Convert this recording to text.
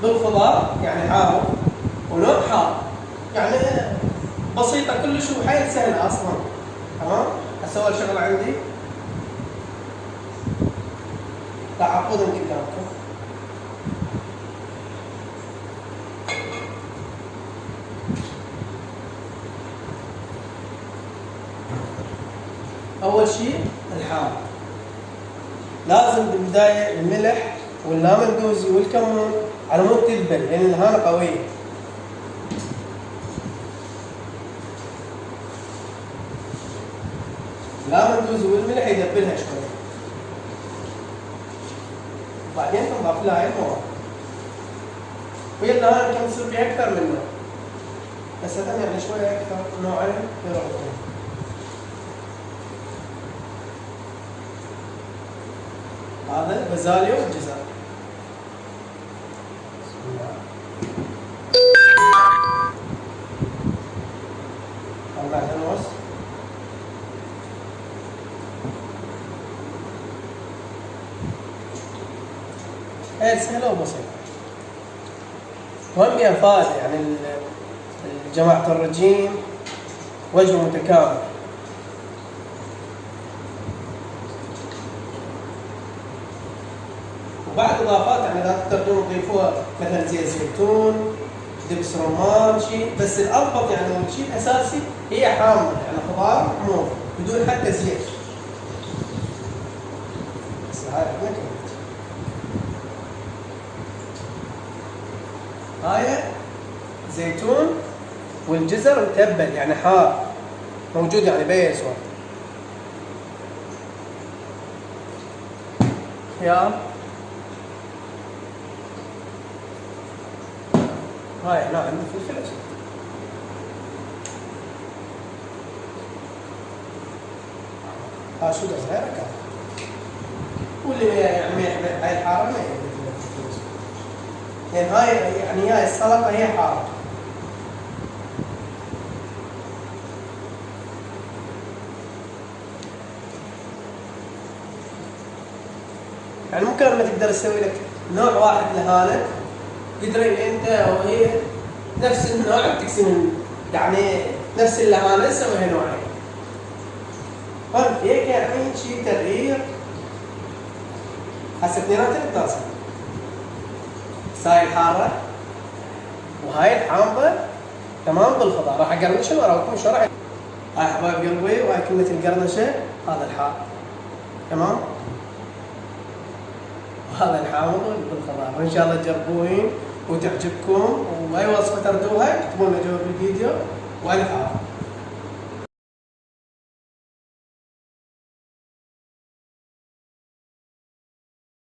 بالخضار يعني حار، ونوع حار يعني بسيطة كلش وحيل سهلة أصلا. تمام؟ هسه أول شغلة عندي راح أعقدهم قدامكم. أول شيء الحار، لازم بالبداية الملح واللامندوزي والكمون على مود تذبل لأن اللهانة قوية. اللامندوزي والملح يذبلها شوية، بعدين تنضاف لها هاي المواد. وهي اللهانة كم تصير فيها أكثر من نوع، بس هذا يعني شوية أكثر نوعين يرغبون. هذا بازاليو والجزر. بسم الله. طلع النص. هي سهلة وبسيطة. وهم فيها فائدة يعني جماعة الرجيم وجه متكامل. وبعد اضافات يعني اذا تقدرون تضيفوها مثلا زيت زيتون، دبس رمان، شيء، بس الأضبط يعني الشيء الاساسي هي حامضه يعني خضار حموض بدون حتى زيت. بس هاي احنا كملت. هاي زيتون والجزر متبل يعني حار موجود يعني بيس اسود. خيار، هاي هنا عندي فلفل اسود، ها شو صغيرة كان، واللي يعني ما يحب هاي الحارة ما يحب الفلفل الاسود، لأن هاي يعني هاي السلطة هي حارة. يعني ممكن لما تقدر تسوي لك نوع واحد لهانة قدرين انت وهي نفس النوع تقسم يعني نفس اللهانة تسويها نوعين. فهمت هيك يعني شيء تغيير. هسه اثنيناتهم تناسب. هاي الحارة وهاي الحامضة تمام بالخضار. راح اقرنشهم واراويكم شو راح. هاي حبايب قلبي وهاي كلمة القرنشة، هذا الحار تمام، وهذا الحامض بالخضار. وان شاء الله تجربوهن وتعجبكم، واي وصفة تردوها اكتبوا لنا جوا بالفيديو. والف عافية.